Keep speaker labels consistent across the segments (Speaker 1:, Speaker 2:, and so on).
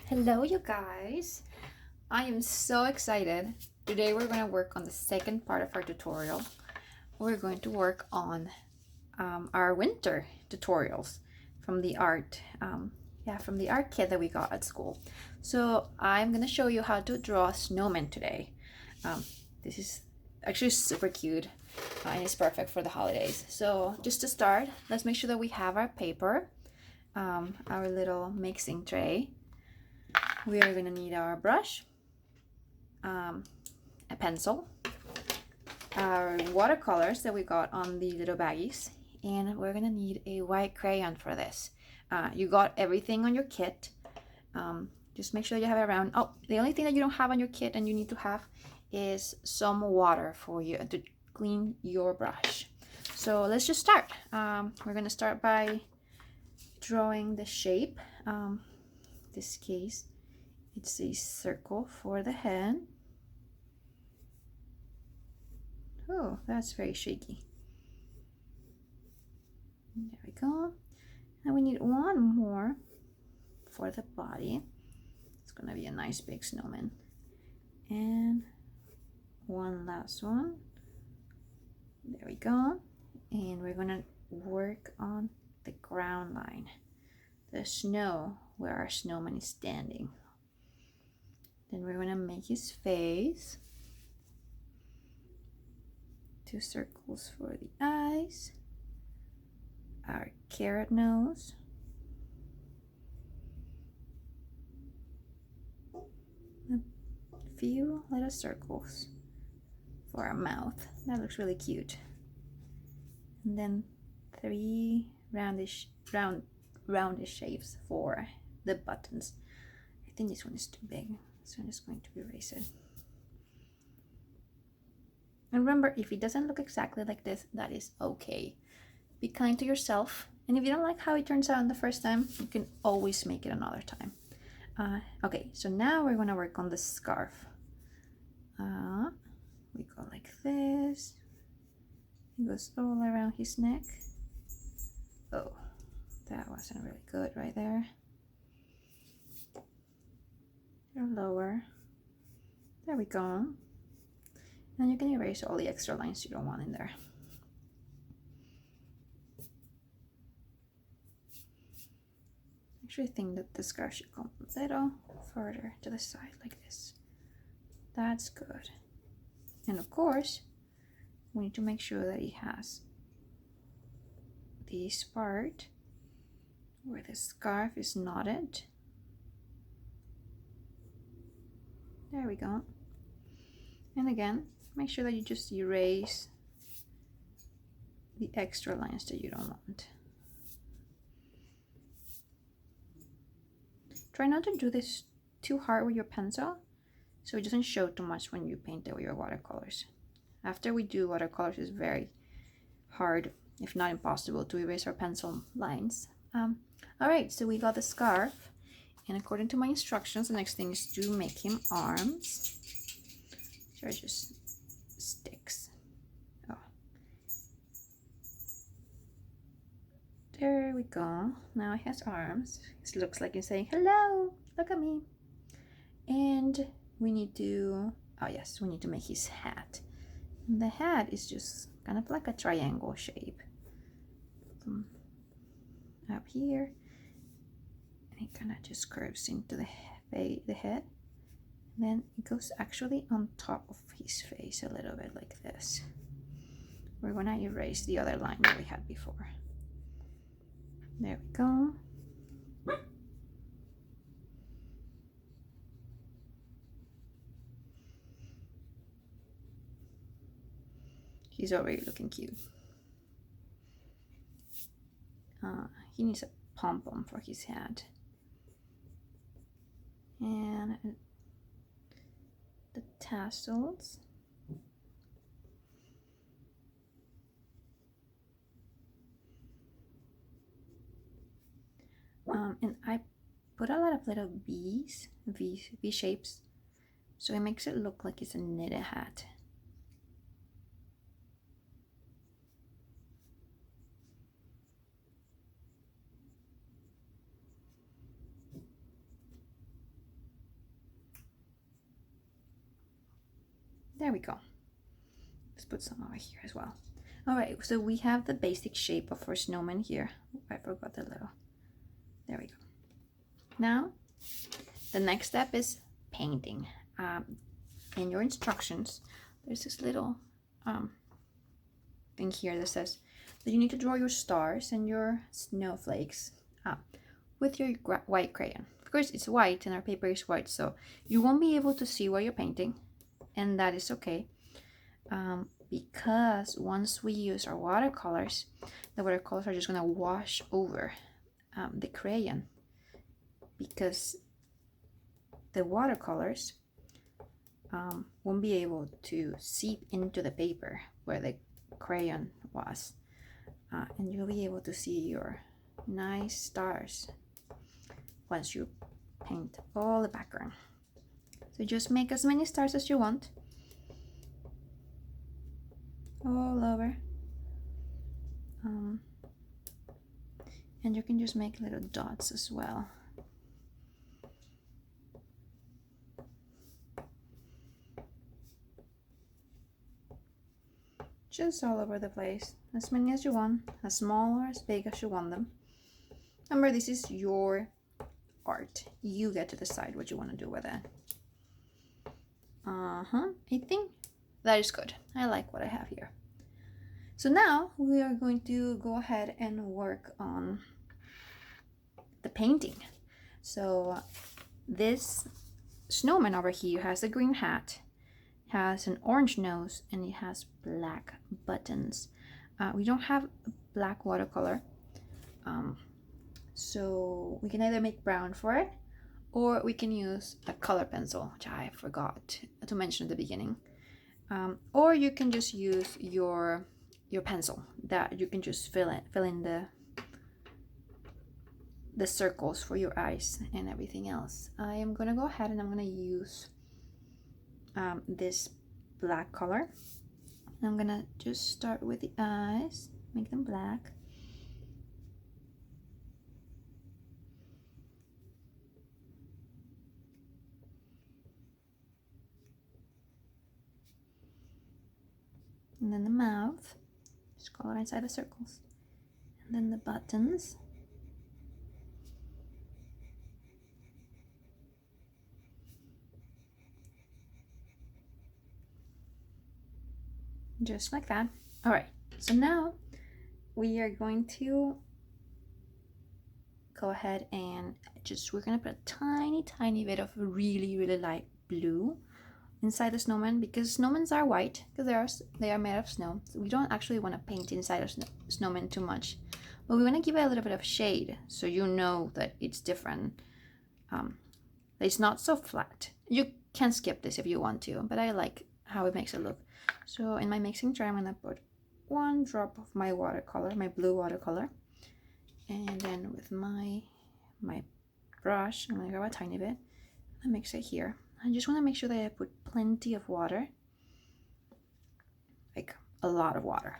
Speaker 1: Hello, you guys. I am so excited. Today we're going to work on the second part of our tutorial. We're going to work on our winter tutorials from the art kit that we got at school. So I'm going to show you how to draw a snowman today. This is actually super cute and it's perfect for the holidays. So just to start, let's make sure that we have our paper, our little mixing tray. We are going to need our brush, a pencil, our watercolors that we got on the little baggies, and we're going to need a white crayon for this. You got everything on your kit. Just make sure you have it around. Oh, the only thing that you don't have on your kit and you need to have is some water for you to clean your brush. So let's just start. We're going to start by drawing the shape. This case, it's a circle for the head. Oh, that's very shaky. There we go. Now we need one more for the body. It's gonna be a nice big snowman. And one last one. There we go. And we're gonna work on the ground line, the snow where our snowman is standing. Then we're gonna make his face. 2 circles for the eyes, our carrot nose, a few little circles for our mouth. That looks really cute. And then 3 roundish shapes for the buttons. I think this one is too big, so I'm just going to erase it. And remember, if it doesn't look exactly like this, that is okay. Be kind to yourself. And if you don't like how it turns out on the first time, you can always make it another time. Okay, so now we're going to work on the scarf. We go like this. It goes all around his neck. Oh, that wasn't really good right there. Or lower. There we go. And you can erase all the extra lines you don't want in there. Actually, I think that the scarf should come a little further to the side like this. That's good. And of course, we need to make sure that he has this part where the scarf is knotted. There we go. And again, make sure that you just erase the extra lines that you don't want. Try not to do this too hard with your pencil so it doesn't show too much when you paint it with your watercolors. After we do watercolors, it's very hard, if not impossible, to erase our pencil lines. Alright, so we got the scarf, and according to my instructions, the next thing is to make him arms. So just sticks. Oh. There we go. Now he has arms. It looks like he's saying, hello, look at me. And we need to, oh yes, we need to make his hat. And the hat is just kind of like a triangle shape. Up here. And it kind of just curves into the head. Then it goes actually on top of his face a little bit like this. We're gonna erase the other line that we had before. There we go. He's already looking cute. He needs a pom-pom for his hat. And the tassels. And I put a lot of little V shapes, so it makes it look like it's a knitted hat. There we go. Let's put some over here as well. All right, so we have the basic shape of our snowman here. I forgot the little. There we go. Now, the next step is painting. In your instructions, there's this little thing here that says that you need to draw your stars and your snowflakes with your white crayon. Of course, it's white and our paper is white, so you won't be able to see what you're painting, and that is okay. Because once we use our watercolors, the watercolors are just gonna wash over the crayon, because the watercolors won't be able to seep into the paper where the crayon was, and you'll be able to see your nice stars once you paint all the background. So just make as many stars as you want all over, and you can just make little dots as well. Just all over the place, as many as you want, as small or as big as you want them. Remember, this is your art. You get to decide what you want to do with it. I think that is good. I like what I have here. So now we are going to go ahead and work on the painting. So this snowman over here has a green hat, has an orange nose, and it has black buttons. We don't have black watercolor, so we can either make brown for it, or we can use a color pencil, which I forgot to mention at the beginning. Or you can just use your pencil that you can just fill in the circles for your eyes and everything else. I am gonna go ahead and I'm gonna use this black color. I'm gonna just start with the eyes, make them black. And then the mouth, just color inside the circles. And then the buttons. Just like that. All right, so now we are going to go ahead and we're gonna put a tiny bit of really light blue inside the snowman, because snowmans are white because they are made of snow. So we don't actually want to paint inside of snowman too much, but we want to give it a little bit of shade so you know that it's different. It's not so flat. You can skip this if you want to, but I like how it makes it look. So in my mixing jar, I'm gonna put 1 drop of my watercolor, my blue watercolor, and then with my brush, I'm gonna grab a tiny bit and mix it here. I just want to make sure that I put plenty of water, like a lot of water,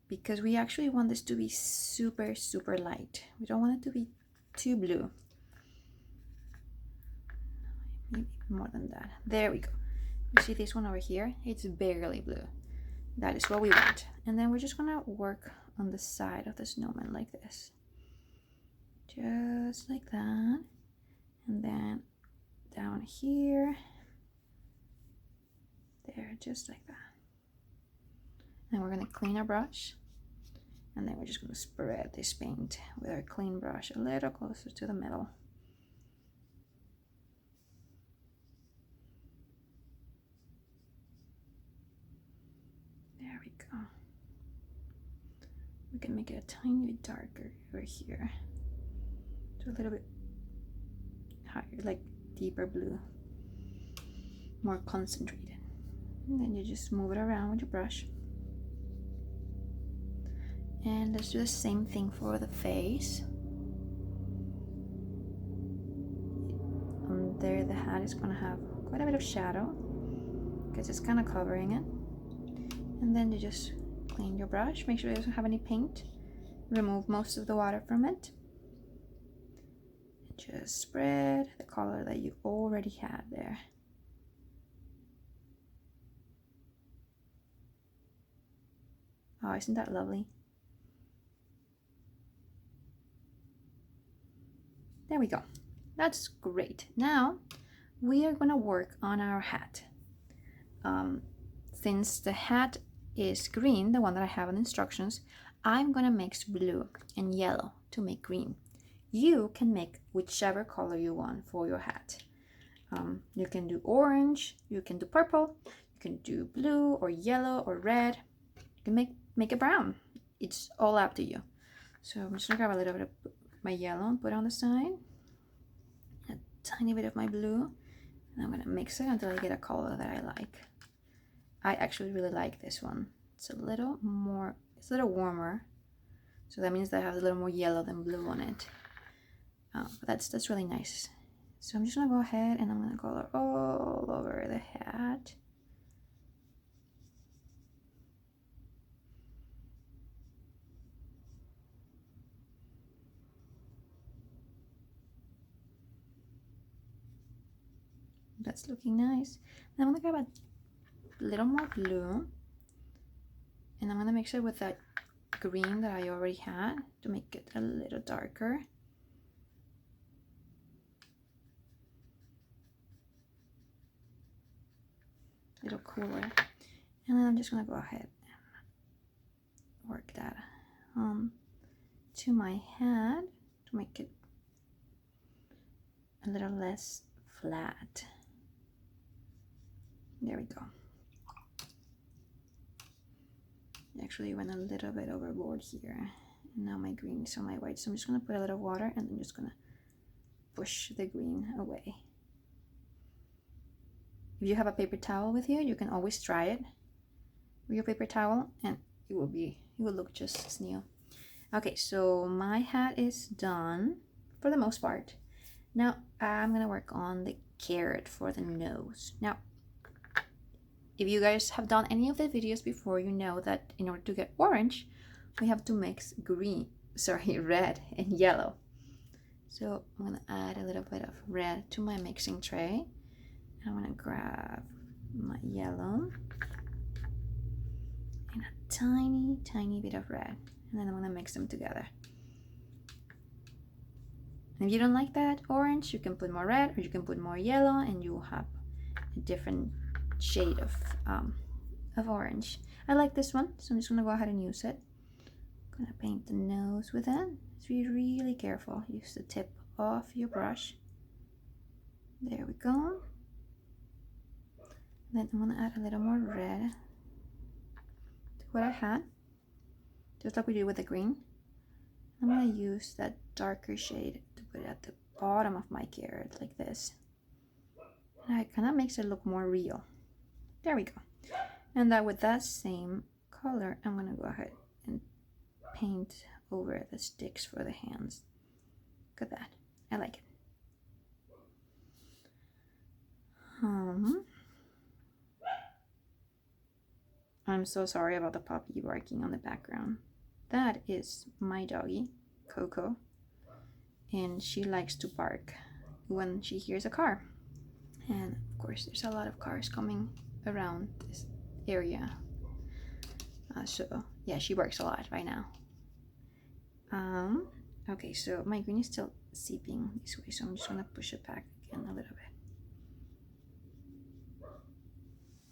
Speaker 1: because we actually want this to be super light. We don't want it to be too blue. Maybe more than that. There we go. You see this one over here? It's barely blue. That is what we want. And then we're just gonna work on the side of the snowman like this. Just like that. And then down here. There, just like that. And we're gonna clean our brush. And then we're just gonna spread this paint with our clean brush a little closer to the middle. There we go. We can make it a tiny bit darker over here. So a little bit higher, like deeper blue. More concentrated. And then you just move it around with your brush. And let's do the same thing for the face. There the hat is gonna have quite a bit of shadow because it's kind of covering it. And then you just clean your brush, make sure it doesn't have any paint, remove most of the water from it, and just spread the color that you already had there. Oh, isn't that lovely? There we go. That's great. Now we are gonna work on our hat. Since the hat is green, the one that I have in instructions, I'm gonna mix blue and yellow to make green. You can make whichever color you want for your hat. You can do orange, you can do purple, you can do blue or yellow or red. You can make it brown. It's all up to you. So I'm just gonna grab a little bit of my yellow and put it on the side. A tiny bit of my blue. And I'm gonna mix it until I get a color that I like. I actually really like this one. It's a little warmer. So that means that I have a little more yellow than blue on it. But that's really nice. So I'm just gonna go ahead and I'm gonna color all over the hat. That's looking nice. And I'm gonna grab a little more blue and I'm gonna mix it with that green that I already had to make it a little darker. A little cooler. And then I'm just gonna go ahead and work that to my hat to make it a little less flat. There we go. Actually went a little bit overboard here. And now my green is on my white. So I'm just gonna put a little water and I'm just gonna push the green away. If you have a paper towel with you, you can always dry it with your paper towel and it will look just as new. Okay, so my hat is done for the most part. Now I'm gonna work on the carrot for the nose. Now, if you guys have done any of the videos before, you know that in order to get orange, we have to mix red and yellow. So I'm gonna add a little bit of red to my mixing tray. I'm gonna grab my yellow and a tiny bit of red, and then I'm gonna mix them together. And if you don't like that orange, you can put more red or you can put more yellow and you will have a different shade of orange. I like this one, so I'm just gonna go ahead and use it. I'm gonna paint the nose with it. Just be really careful. Use the tip of your brush. There we go. Then I'm gonna add a little more red to what I had, just like we did with the green. I'm gonna use that darker shade to put it at the bottom of my carrot like this. And it kind of makes it look more real. There we go. And that with that same color, I'm gonna go ahead and paint over the sticks for the hands. Look at that. I like it. I'm so sorry about the puppy barking on the background. That is my doggy, Coco, and she likes to bark when she hears a car. And of course, there's a lot of cars coming around this area. So yeah, she barks a lot right now. Okay, so my green is still seeping this way, so I'm just gonna push it back again a little bit.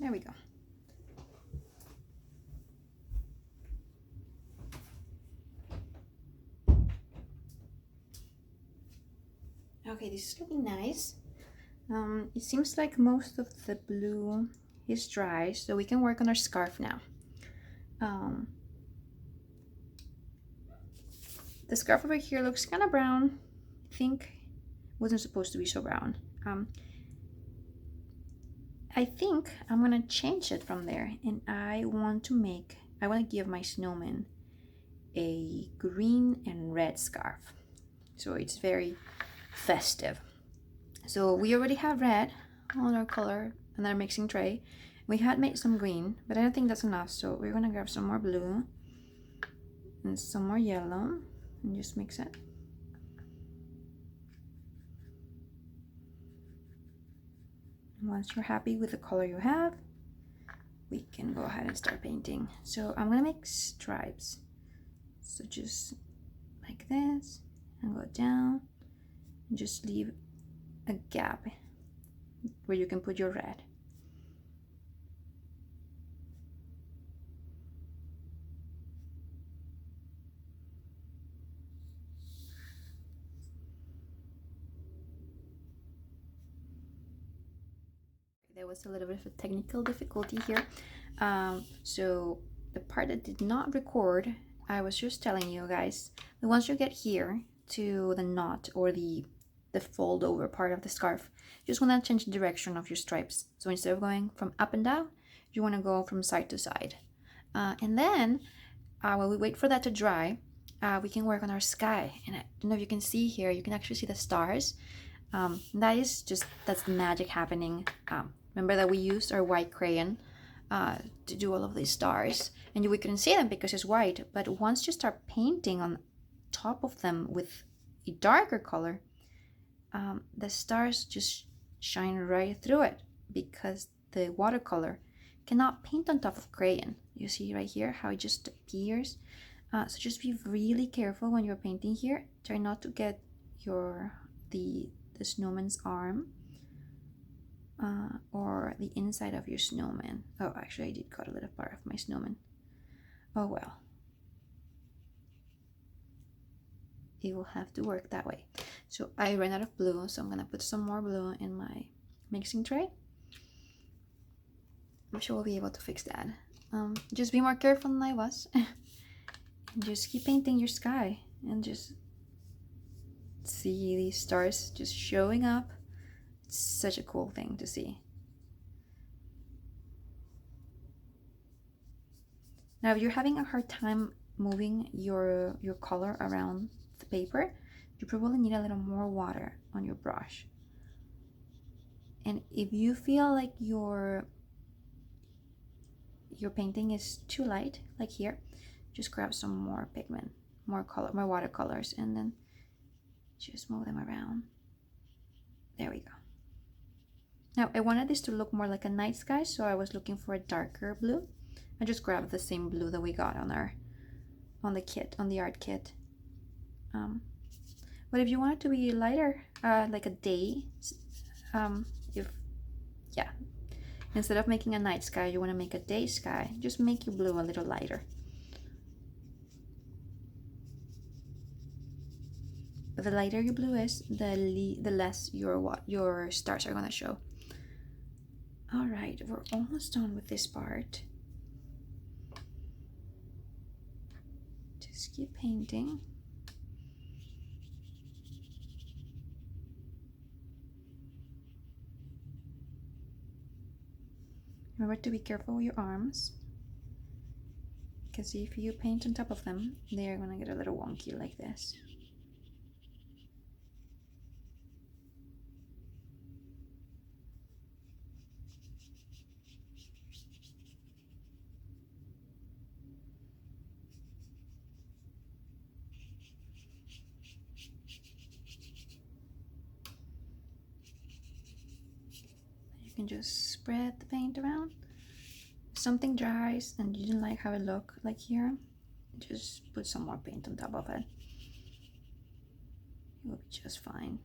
Speaker 1: There we go. Okay, this is looking nice. It seems like most of the blue is dry, so we can work on our scarf now. The scarf over here looks kind of brown. I think it wasn't supposed to be so brown. I think I'm gonna change it from there, and I want to give my snowman a green and red scarf, so it's very festive. So we already have red on our color and our mixing tray. We had made some green, but I don't think that's enough, so we're gonna grab some more blue and some more yellow and just mix it. Once you're happy with the color you have, we can go ahead and start painting. So I'm gonna make stripes. So just like this and go down and just leave a gap where you can put your red. There was a little bit of a technical difficulty here. So the part that did not record, I was just telling you guys that once you get here to the knot or the fold over part of the scarf, you just want to change the direction of your stripes. So instead of going from up and down, you want to go from side to side. And then while we wait for that to dry, we can work on our sky. And I don't know if you can see here, you can actually see the stars. That's the magic happening. Remember that we used our white crayon to do all of these stars, and we couldn't see them because it's white, but once you start painting on top of them with a darker color, the stars just shine right through it because the watercolor cannot paint on top of crayon. You see right here how it just appears. So just be really careful when you're painting here. Try not to get the snowman's arm or the inside of your snowman. Oh, actually I did cut a little part of my snowman. Oh well, it will have to work that way. So I ran out of blue, so I'm gonna put some more blue in my mixing tray. I'm sure we'll be able to fix that. Just be more careful than I was. And just keep painting your sky and just see these stars just showing up. It's such a cool thing to see. Now if you're having a hard time moving your color around the paper, you probably need a little more water on your brush. And if you feel like your painting is too light, like here, just grab some more pigment, more watercolors, and then just move them around. There we go. Now I wanted this to look more like a night sky, so I was looking for a darker blue. I just grabbed the same blue that we got on the art kit. But if you want it to be lighter, like a day, instead of making a night sky, you want to make a day sky, just make your blue a little lighter. But the lighter your blue is, the less your stars are going to show. All right, we're almost done with this part. Just keep painting. Remember to be careful with your arms, because if you paint on top of them, they're gonna get a little wonky like this. You can just spread the paint around. If something dries and you didn't like how it looked, like here, just put some more paint on top of it. It will be just fine.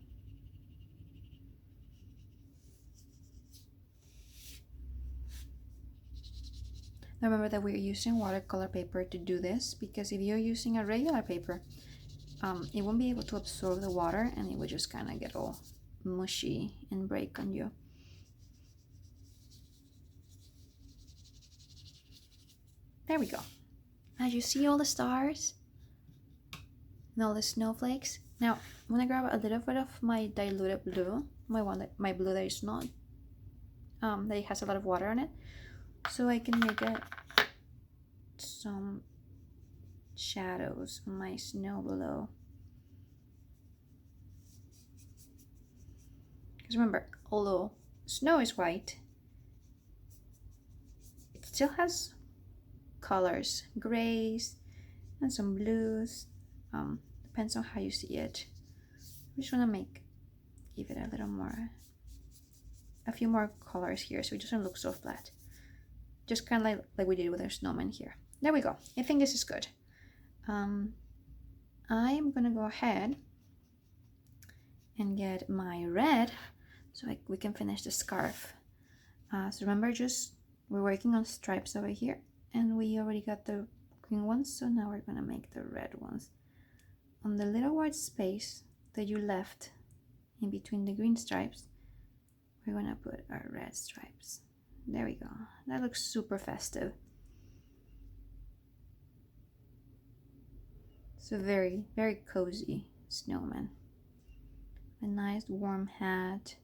Speaker 1: Now remember that we're using watercolor paper to do this, because if you're using a regular paper, it won't be able to absorb the water and it will just kind of get all mushy and break on you. There we go. Now you see all the stars and all the snowflakes. Now I'm gonna grab a little bit of my diluted blue, my blue that is not that it has a lot of water on it, so I can make some shadows on my snow below. Because remember, although snow is white, it still has colors, grays and some blues. Depends on how you see it. We just want to give it a few more colors here, so it doesn't look so flat. just kind of like we did with our snowman here. There we go. I think this is good. I'm gonna go ahead and get my red so we can finish the scarf. So remember, just we're working on stripes over here, and we already got the green ones, so now we're gonna make the red ones. On the little white space that you left in between the green stripes, we're gonna put our red stripes. There we go. That looks super festive. So very, very cozy snowman. A nice warm hat.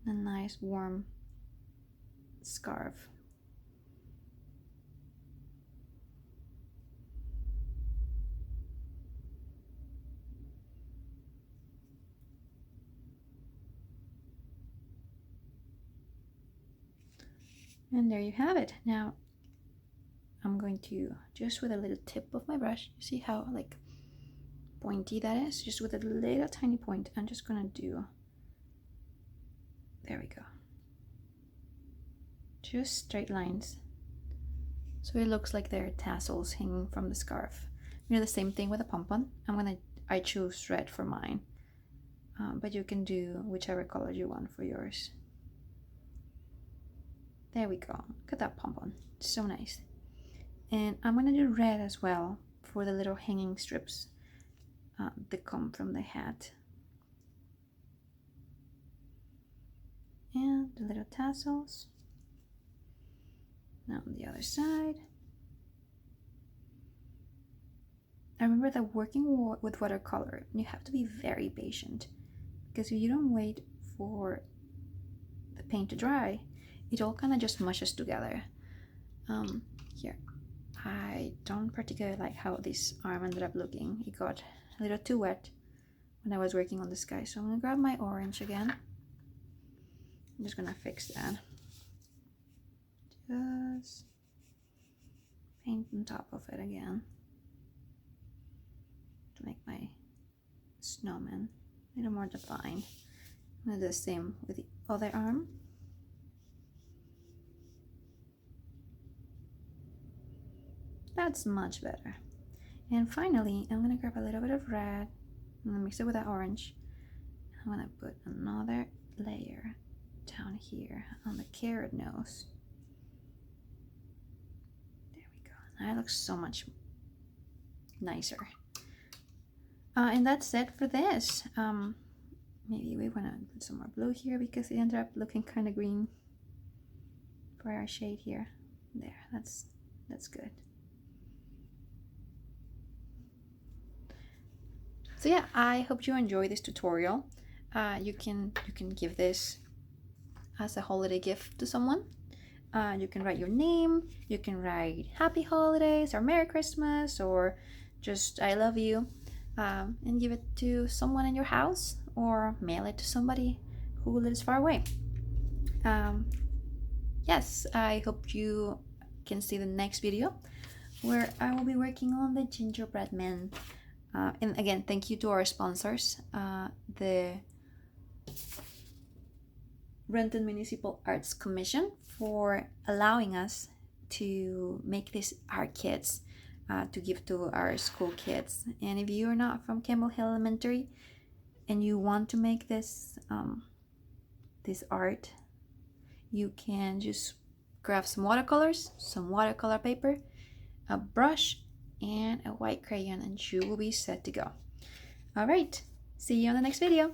Speaker 1: A nice warm scarf. And there you have it. Now I'm going to, just with a little tip of my brush, you see how like pointy that is? Just with a little tiny point, I'm just gonna do, there we go. Just straight lines. So it looks like there are tassels hanging from the scarf. You know, the same thing with a pom-pom. I choose red for mine. But you can do whichever color you want for yours. There we go. Look at that pom-pom. So nice. And I'm gonna do red as well for the little hanging strips that come from the hat. And the little tassels. Now on the other side. I remember that working with watercolor, you have to be very patient, because if you don't wait for the paint to dry, it all kind of just mushes together. Here, I don't particularly like how this arm ended up looking. It got a little too wet when I was working on this guy, so I'm gonna grab my orange again. I'm just gonna fix that. Just paint on top of it again to make my snowman a little more defined. I'm gonna do the same with the other arm. That's much better. And finally, I'm gonna grab a little bit of red. I'm gonna mix it with that orange. I'm gonna put another layer down here on the carrot nose. There we go. Now it looks so much nicer. And that's it for this. Maybe we wanna put some more blue here because it ended up looking kind of green for our shade here. There, that's good. So yeah, I hope you enjoy this tutorial. You can give this as a holiday gift to someone. You can write your name, you can write Happy Holidays or Merry Christmas or just I love you, and give it to someone in your house or mail it to somebody who lives far away. Yes, I hope you can see the next video where I will be working on the gingerbread man. And again, thank you to our sponsors, the Renton Municipal Arts Commission, for allowing us to make these art kits to give to our school kids. And if you're not from Campbell Hill Elementary and you want to make this this art, you can just grab some watercolors, some watercolor paper, a brush, and a white crayon, and you will be set to go. All right, see you on the next video.